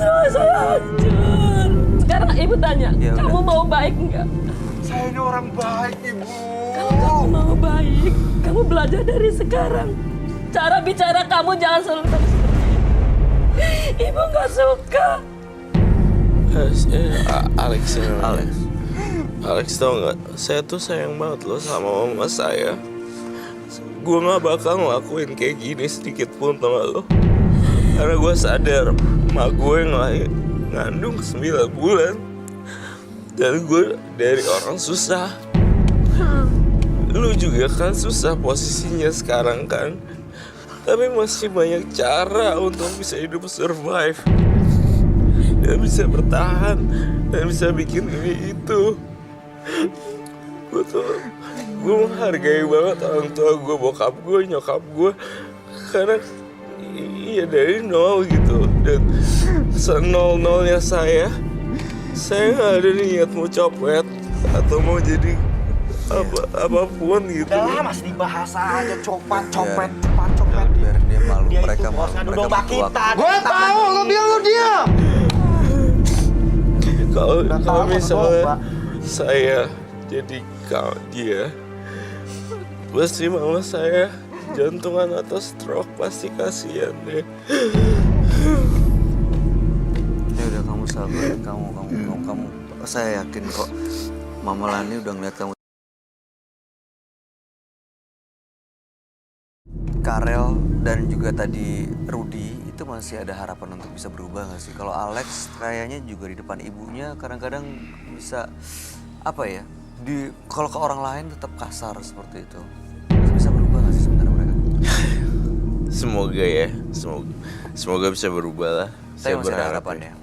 Semua saya hancur. Sekarang ibu tanya, Ya, kamu udah. mau baik enggak? Saya ini orang baik, Ibu. Kalau kamu mau baik, kamu belajar dari sekarang. Cara bicara kamu jangan selalu seperti ini. Ibu nggak suka. Alex ini namanya. Alex tau nggak? Saya tuh sayang banget loh sama mama saya. Gue nggak bakal ngelakuin kayak gini sedikit pun sama lo. Karena gue sadar mak gue ngandung 9 bulan. Dan gue dari orang susah. Lu juga kan susah posisinya sekarang kan. Tapi masih banyak cara untuk bisa hidup survive. Dan bisa bertahan. Dan bisa bikin ini itu. Gue menghargai banget orang tua gue, bokap gue, nyokap gue. Karena iya dari nol gitu. Dan senol-nolnya saya nggak ada niat mau copet atau mau jadi apapun gitu. Udah masih dibahas aja copet. Biar dia malu. Dia Mereka itu malu. bos ngadu Mereka domba butuh kita. waktu. Gue tahu, lo bilang lo diam. Kalau misalnya saya jadi dia, pasti mama saya jantungan atau stroke, pasti kasihan deh. Ya udah, kamu sabar. Kamu. Saya yakin kok Mama Lani udah ngeliat kamu. Karel dan juga tadi Rudy itu masih ada harapan untuk bisa berubah nggak sih? Kalau Alex kayaknya juga di depan ibunya kadang-kadang bisa apa ya? Kalau ke orang lain tetap kasar seperti itu. Masih bisa berubah nggak sih sebenarnya mereka? Semoga ya, semoga bisa berubah lah. Saya masih ada berharap harapan ya. ya.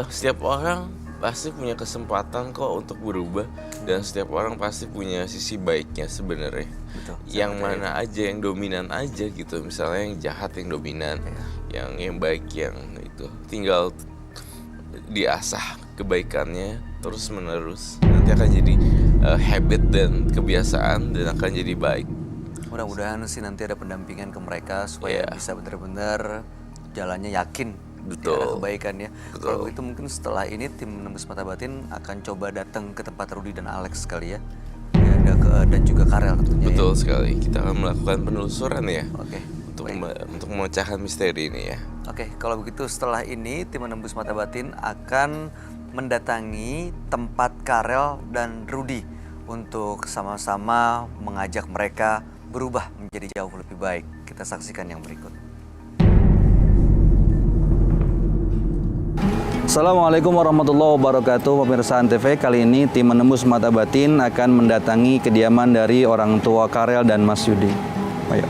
Setiap orang pasti punya kesempatan kok untuk berubah, dan setiap orang pasti punya sisi baiknya sebenarnya. Betul. Yang mana aja yang dominan aja gitu, misalnya yang jahat yang dominan, yang baik yang itu tinggal diasah kebaikannya terus menerus, nanti akan jadi habit dan kebiasaan dan akan jadi baik. Mudah-mudahan sih nanti ada pendampingan ke mereka supaya bisa benar-benar jalannya yakin. Betul. Di arah kebaikan ya. Betul. Kalau begitu mungkin setelah ini tim Menembus Mata Batin akan coba datang ke tempat Rudy dan Alex sekali ya. Dan juga Karel tentunya. Betul ya. sekali. Kita akan melakukan penelusuran ya. Oke. Untuk memecahkan misteri ini ya. Oke, kalau begitu setelah ini tim Menembus Mata Batin akan mendatangi tempat Karel dan Rudy untuk sama-sama mengajak mereka berubah menjadi jauh lebih baik. Kita saksikan yang berikut. Assalamualaikum warahmatullahi wabarakatuh, pemirsa Antv. Kali ini tim Menembus Mata Batin akan mendatangi kediaman dari orang tua Karel dan Mas Yudi. Ayo.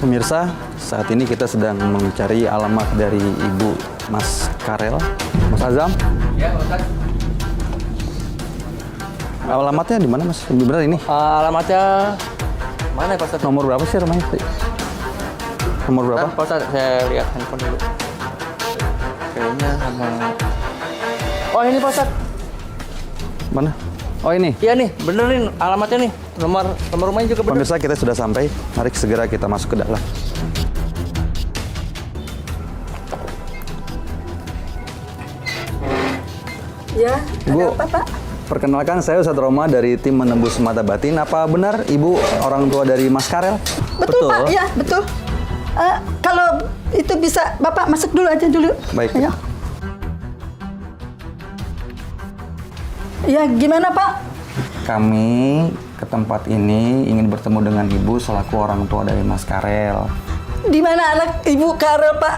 Pemirsa, saat ini kita sedang mencari alamat dari ibu Mas Karel. Mas Azam? Ya, Ustaz. Alamatnya di mana, Mas? Lebih benar ini? Alamatnya mana ya, Pak Ustaz? Nomor berapa sih rumahnya? Nomor berapa? Pak Ustaz, saya lihat handphone dulu. Kayaknya sama... Oh, ini Pak Ustaz. Mana? Oh, ini. Iya nih, bener nih alamatnya nih. Nomor rumahnya juga bener. Pemirsa, kita sudah sampai. Mari segera kita masuk ke dalam. Ya, Ibu, ada apa, Pak? perkenalkan saya Ustadz Roma dari tim Menembus Mata Batin. Apa benar Ibu orang tua dari Mas Karel? Betul, Pak, ya betul. Kalau itu bisa Bapak masuk dulu aja dulu. Baik. Ayo. Ya, gimana Pak? Kami ke tempat ini ingin bertemu dengan Ibu selaku orang tua dari Mas Karel. Di mana anak Ibu Karel, Pak?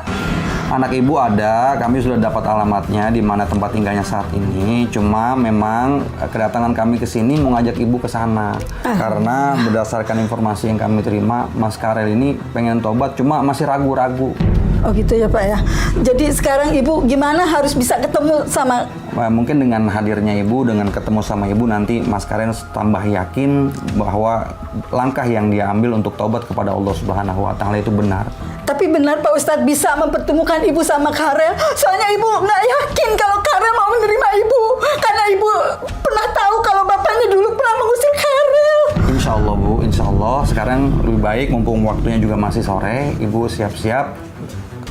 Anak Ibu ada, kami sudah dapat alamatnya di mana tempat tinggalnya saat ini. Cuma memang kedatangan kami ke sini mau ngajak Ibu ke sana. Karena berdasarkan informasi yang kami terima, Mas Karel ini pengen tobat, cuma masih ragu-ragu. Oh gitu ya Pak ya. Jadi sekarang Ibu gimana harus bisa ketemu sama... Mungkin dengan hadirnya Ibu, dengan ketemu sama Ibu, nanti Mas Karel tambah yakin bahwa langkah yang dia ambil untuk tobat kepada Allah Subhanahu wa Ta'ala itu benar. Tapi benar Pak Ustadz bisa mempertemukan ibu sama Karel. Soalnya ibu nggak yakin kalau Karel mau menerima ibu. Karena ibu pernah tahu kalau bapaknya dulu pernah mengusir Karel. Insya Allah Bu, insya Allah. Sekarang lebih baik mumpung waktunya juga masih sore, Ibu siap-siap.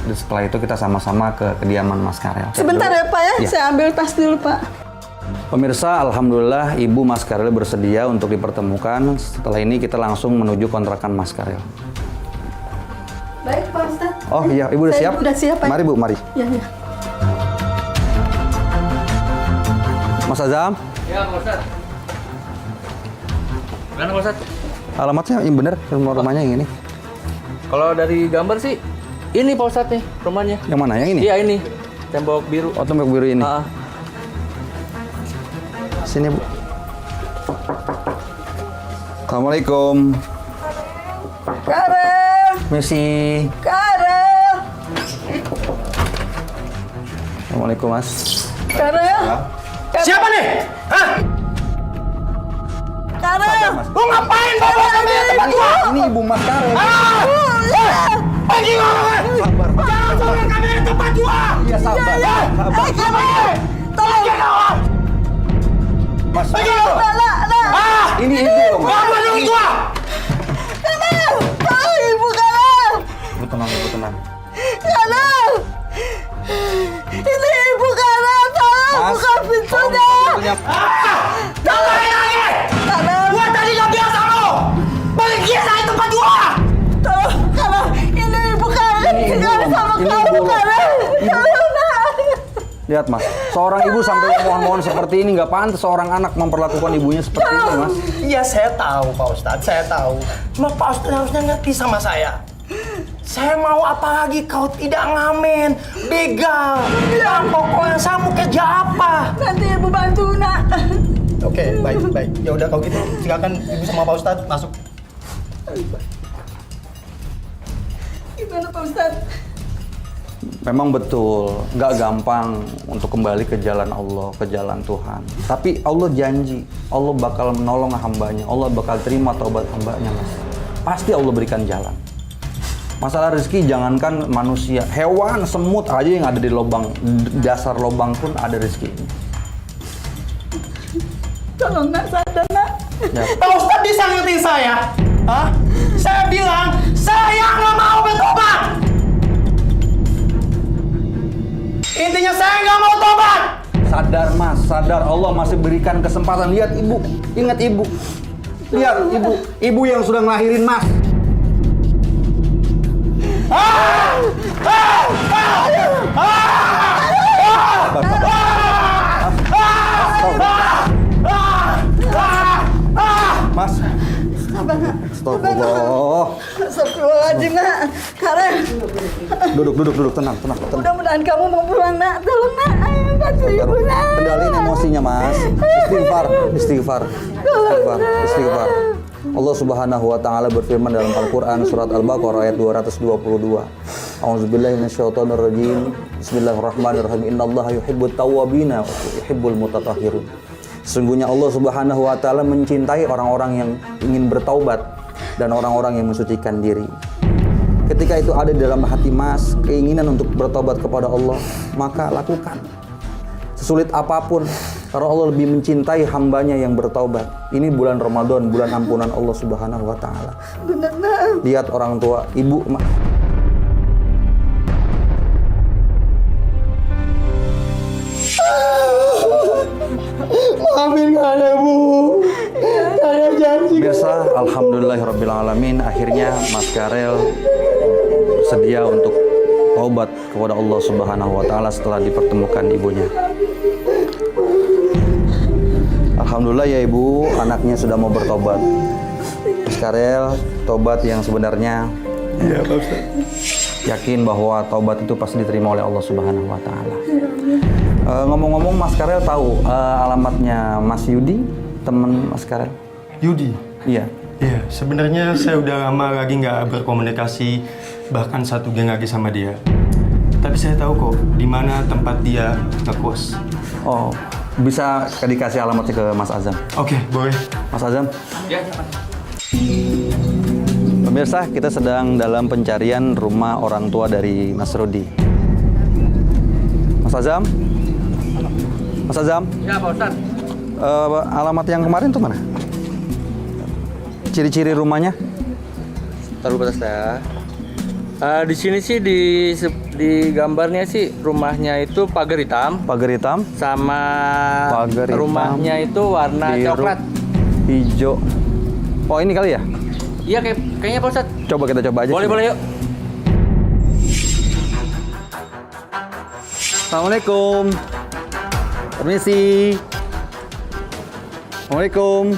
Setelah itu kita sama-sama ke kediaman Mas Karel. Sebentar ya Pak ya, Iya. saya ambil tas dulu Pak. Pemirsa, alhamdulillah Ibu Mas Karel bersedia untuk dipertemukan. Setelah ini kita langsung menuju kontrakan Mas Karel. Baik Pak Ustadz. Oh iya, Ibu udah Saya siap? udah siap Pak. Mari Bu, mari. Ya, ya. Mas Azam, Ya, Pak Ustadz. Mana Pak Ustadz? alamatnya yang benar, rumahnya yang ini. Kalau dari gambar sih, ini Pak Ustadz nih rumahnya. Yang mana? Yang ini? Iya ini, tembok biru. Oh, tembok biru ini. Ah, Sini Bu. Assalamualaikum. Karel, Misi. Karel, Assalamualaikum Mas. Karel. Siapa nih? Hah? Karel. Lu ngapain bawa kami ke tempat gua? Ini Ibu Mas Karel. Pergi ngomongin! Jangan bawa kami ke tempat gua! Iya sabar. Sabar. Tolong. Mas. Pergi lu! Ini Ibu. Bawa menurut gua! Karel, tolong ibu Karel. Ibu tenang, Ibu tenang. Karel. Ini ibu Karel, tolong Mas, buka pintunya. Jangan lagi! Karel, Gua tadi gak biasa lu! Pergi dari tempat gua! tolong Karel. Ini ibu Karel tinggal sama Ini kamu ibu. Karel. Tolong nak. Lihat Mas, seorang ibu sampai mohon-mohon seperti ini nggak pantas seorang anak memperlakukan ibunya seperti ini Mas. Iya saya tahu Pak Ustadz, saya tahu. Cuma Pak Ustadz harusnya ngerti sama saya. Saya mau apa lagi kau tidak ngamen, begal, pokoknya saya mau kerja apa? Nanti ibu bantu nak. Oke, baik, baik. Ya udah kalau gitu silakan Ibu sama Pak Ustadz masuk. Gimana Pak Ustadz? Memang betul, nggak gampang untuk kembali ke jalan Allah, ke jalan Tuhan. Tapi Allah janji, Allah bakal menolong hambanya, Allah bakal terima taubat hambanya Mas. Pasti Allah berikan jalan. Masalah rezeki jangankan manusia, hewan, semut aja yang ada di lubang, dasar lubang pun ada rezekinya. Tolong nak sadar nak. Ya. Pak Ustadz bisa ngerti saya? Hah? Saya bilang, saya nggak mau bertobat! Intinya saya nggak mau tobat! Sadar Mas, sadar Allah masih berikan kesempatan. Lihat Ibu, ingat Ibu. Lihat Ibu, Ibu yang sudah ngelahirin Mas. Mas, Sabar nak. astagfirullah. Astagfirullahaladzim nak. Karel, Duduk, tenang. mudah-mudahan kamu mau pulang nak. Tolong nak, ayo bantu ibu nak. Kendaliin emosinya Mas. Istighfar. Allah Subhanahu wa taala berfirman dalam Al-Qur'an surat Al-Baqarah ayat 222. A'udzubillahi minasyaitonirrajim. Bismillahirrahmanirrahim. Innallaha yuhibbut tawwabina wa yuhibbul mutatahhirin. Sesungguhnya Allah Subhanahu wa taala mencintai orang-orang yang ingin bertaubat dan orang-orang yang mensucikan diri. Ketika itu ada di dalam hati Mas keinginan untuk bertobat kepada Allah, maka lakukan. Sesulit apapun, karena Allah lebih mencintai hambanya yang bertaubat. Ini bulan Ramadan, bulan ampunan Allah Subhanahu wa taala. Benar nak. Lihat orang tua, ibu, Maafin ada Bu. Saya janji. Pemirsa, alhamdulillahirrabbilalamin, akhirnya Mas Karel bersedia untuk taubat kepada Allah Subhanahu wa taala setelah dipertemukan ibunya. Alhamdulillah ya Ibu, anaknya sudah mau bertobat. Mas Karel, tobat yang sebenarnya Iya Pak Ustadz. yakin bahwa taubat itu pasti diterima oleh Allah Subhanahu wa taala. Ngomong-ngomong, Mas Karel tahu alamatnya Mas Yudi, teman Mas Karel? Yudi. Iya. Iya, sebenarnya saya udah lama lagi nggak berkomunikasi, bahkan satu geng lagi sama dia. Tapi saya tahu kok di mana tempat dia ngekos. Oh, bisa dikasih alamatnya ke Mas Azam. Oke, boleh. Mas Azam? ya. Pemirsa, kita sedang dalam pencarian rumah orang tua dari Mas Rudi. Mas Azam? Mas Azam? Ya Pak Ustadz. Alamat yang kemarin tuh mana? Ciri-ciri rumahnya? Taruh batas ya. Di sini sih di gambarnya sih rumahnya itu pagar hitam Pagar hitam? sama Pagar hitam, rumahnya itu warna biru, coklat. hijau. Oh ini kali ya? Iya kayaknya Pak Ustadz. Coba kita coba aja. Boleh yuk. Assalamualaikum. Permisi. Assalamualaikum.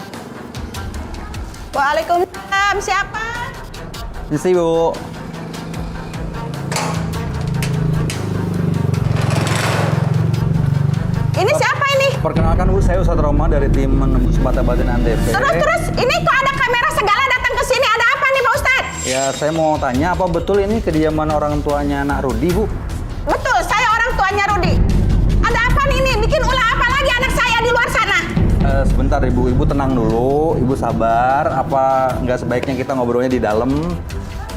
Waalaikumsalam. Siapa? Permisi Bu. Ini siapa ini? Perkenalkan Bu, saya Ustadz Roma dari tim Menembus Mata Batin Antv. Terus, ini kok ada kamera segala datang ke sini? Ada apa nih Pak Ustadz? Ya saya mau tanya, apa betul ini kediaman orang tuanya anak Rudi Bu? Betul, saya orang tuanya Rudi. Ada apa nih ini? Bikin ulah apa lagi anak saya di luar sana? Sebentar Ibu tenang dulu, Ibu sabar. Apa nggak sebaiknya kita ngobrolnya di dalam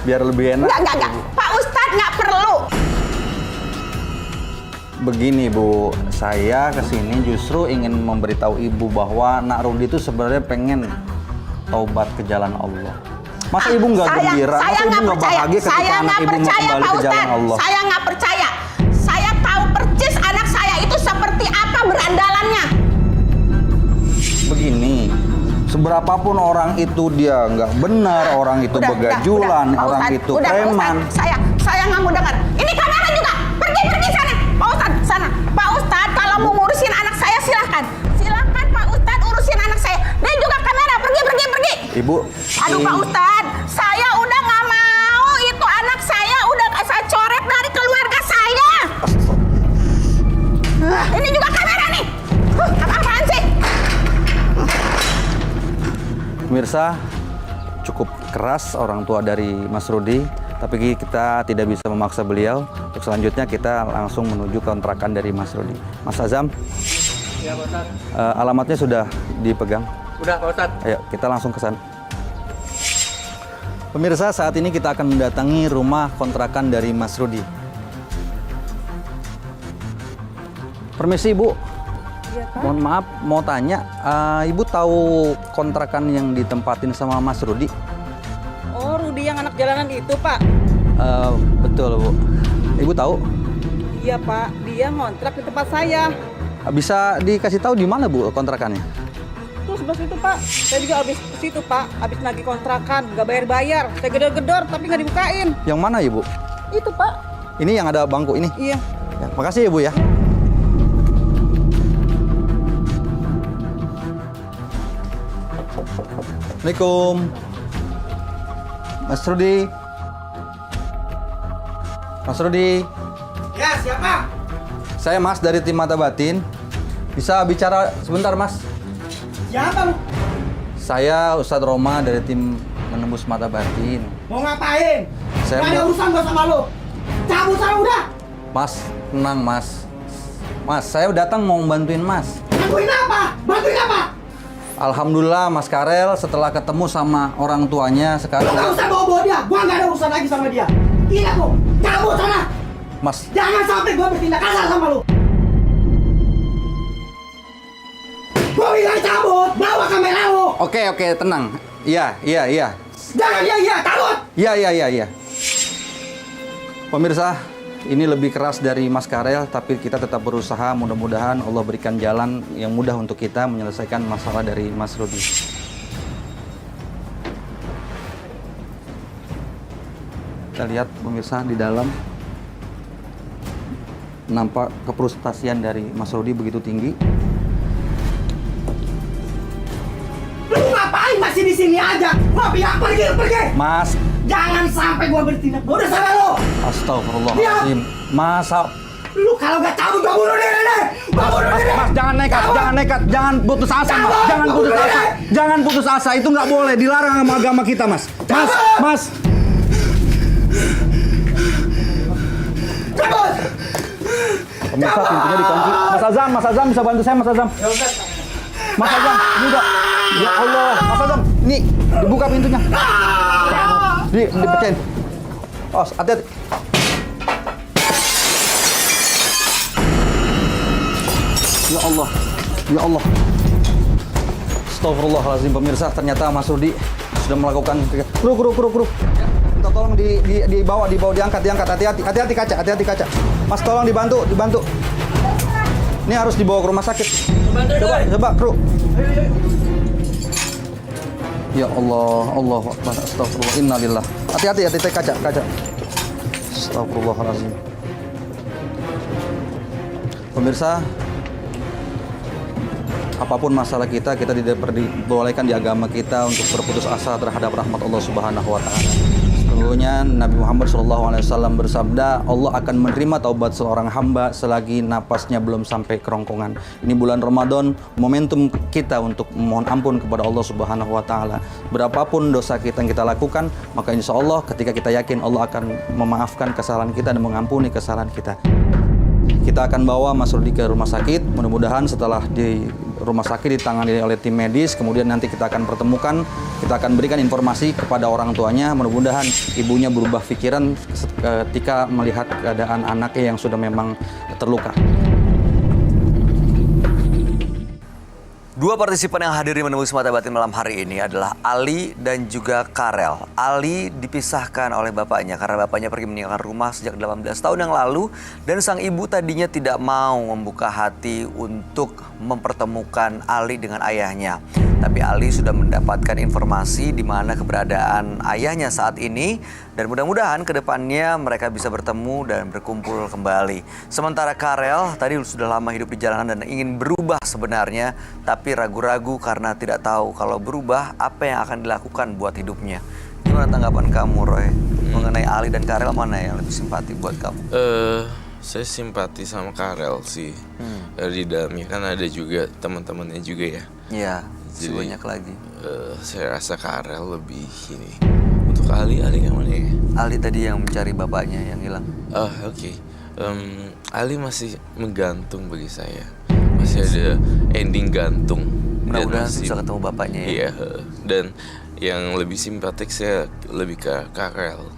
biar lebih enak? Enggak. Pak Ustadz nggak perlu. Begini Bu, saya kesini justru ingin memberitahu Ibu bahwa Nak Rudi itu sebenarnya pengen taubat ke jalan Allah. Masa Ibu nggak gembira? Masa Ibu nggak bahagia ketika anak Ibu mau kembali ke jalan Allah? Saya nggak percaya. Saya tahu persis anak saya itu seperti apa berandalannya. Begini, seberapapun orang itu dia nggak benar, orang itu begajulan, Pak orang Ustadz, itu Pak preman. Ustadz, saya nggak mau dengar. Ini kamera juga. Pergi sana. Pak Ustadz, sana. Pak Ustadz, kalau mau ngurusin anak saya silahkan. Silahkan Pak Ustadz urusin anak saya. Dia juga kamera. Pergi. Ibu, Aduh Pak Ustadz, saya udah nggak mau itu anak saya udah saya coret dari keluarga saya. Ini juga kamera nih. Apaan sih? pemirsa, cukup keras orang tua dari Mas Rudi, tapi kita tidak bisa memaksa beliau. Untuk selanjutnya kita langsung menuju kontrakan dari Mas Rudi. Mas Azam, Ya Pak Ustadz. alamatnya sudah dipegang. Udah Pak Ustadz. Ayo kita langsung ke sana. Pemirsa, saat ini kita akan mendatangi rumah kontrakan dari Mas Rudi. Permisi Ibu. Iya, Pak. Mohon maaf, mau tanya, Ibu tahu kontrakan yang ditempatin sama Mas Rudi? Oh, Rudi yang anak jalanan itu, Pak? Betul Bu. Ibu tahu? Iya, Pak. Dia ngontrak di tempat saya. Bisa dikasih tahu di mana Bu kontrakannya? Tuh sebelah situ, Pak. Saya juga habis ke situ, Pak. Habis nagih kontrakan, nggak bayar-bayar. Saya gedor-gedor, tapi nggak dibukain. Yang mana Ibu? Itu, Pak. Ini yang ada bangku ini? Iya. Ya, makasih ya Bu ya. Assalamualaikum. Mas Rudi. Mas Rudi. Ya, siapa? Saya Mas dari tim Mata Batin. Bisa bicara sebentar Mas? Siapa lu? Saya Ustadz Roma dari tim Menembus Mata Batin. Mau ngapain? Saya Gak ada mau- urusan gua sama lu. Cabut sana udah. Mas, tenang Mas. Mas, saya datang mau bantuin Mas. Bantuin apa? Bantuin apa? Alhamdulillah Mas Karel setelah ketemu sama orang tuanya Lu sekarang. gak usah bawa-bawa dia. Gua gak ada urusan lagi sama dia. Gila lu. Cabut sana. Mas, Jangan sampai gua bertindak kasar sama lu. Gua bilang cabut. Bawa kamera lu. oke tenang. Iya. Jangan iya takut. Iya. Pemirsa, ini lebih keras dari Mas Karel, tapi kita tetap berusaha. Mudah-mudahan Allah berikan jalan yang mudah untuk kita menyelesaikan masalah dari Mas Rudi. Kita lihat pemirsa di dalam. Nampak kefrustasian dari Mas Rudi begitu tinggi. Lu ngapain masih di sini aja? Gua bilang pergi. Mas, Jangan sampai gua bertindak bodoh sama lu. astagfirullahaladzim. Masa Lu kalau gak cabut gua bunuh diri deh. Gua bunuh diri. Mas, jangan nekat, jangan putus asa, Mas. Jangan putus asa, itu nggak boleh, dilarang sama agama kita, Mas. Mas. Cabut. Pemirsa, pintunya dikunci. Mas Azam bisa bantu saya, Mas Azam. Mas Azam, ini udah. Ya Allah, Mas Azam, nih dibuka pintunya. Dipecahin. Awas, hati-hati. Ya Allah. Ya Allah. Astagfirullahaladzim pemirsa, ternyata Mas Rudi sudah melakukan kru. Minta tolong dibawa, diangkat, hati-hati kaca. Mas tolong dibantu. Ini harus dibawa ke rumah sakit. Coba kru. Ya Allah, Allah Akbar, astagfirullah, innalillah. Hati-hati kaca. Astagfirullahaladzim. Pemirsa, apapun masalah kita tidak dibolehkan di agama kita untuk berputus asa terhadap rahmat Allah Subhanahu wa taala. Sesungguhnya Nabi Muhammad SAW bersabda, Allah akan menerima taubat seorang hamba selagi napasnya belum sampai kerongkongan. Ini bulan Ramadan, momentum kita untuk memohon ampun kepada Allah Subhanahu wa taala. Berapapun dosa kita yang kita lakukan, maka insya Allah ketika kita yakin Allah akan memaafkan kesalahan kita dan mengampuni kesalahan kita. Kita akan bawa Mas Rudi ke rumah sakit. Mudah-mudahan setelah di rumah sakit ditangani oleh tim medis, kemudian nanti kita akan pertemukan, kita akan berikan informasi kepada orang tuanya. Mudah-mudahan ibunya berubah pikiran ketika melihat keadaan anaknya yang sudah memang terluka. Dua partisipan yang hadir di Menembus Mata Batin malam hari ini adalah Ali dan juga Karel. Ali dipisahkan oleh bapaknya karena bapaknya pergi meninggalkan rumah sejak 18 tahun yang lalu, dan sang ibu tadinya tidak mau membuka hati untuk mempertemukan Ali dengan ayahnya. Tapi Ali sudah mendapatkan informasi di mana keberadaan ayahnya saat ini, dan mudah-mudahan ke depannya mereka bisa bertemu dan berkumpul kembali. Sementara Karel tadi sudah lama hidup di jalanan dan ingin berubah sebenarnya, tapi ragu-ragu karena tidak tahu kalau berubah apa yang akan dilakukan buat hidupnya. Gimana tanggapan kamu, Roy? Mengenai Ali dan Karel, mana yang lebih simpati buat kamu? Saya simpati sama Karel sih. Di dalamnya kan ada juga teman-temannya juga ya. Iya, Jadi, banyak lagi. Saya rasa Karel lebih ini. Untuk Ali yang mana ya? Ali tadi yang mencari bapaknya yang hilang. Oke. Ali masih menggantung bagi saya. Masih ada ending gantung. Dan Mudah-mudahan masih- bisa ketemu bapaknya ya. Iya. Dan yang lebih simpatik saya lebih ke Karel.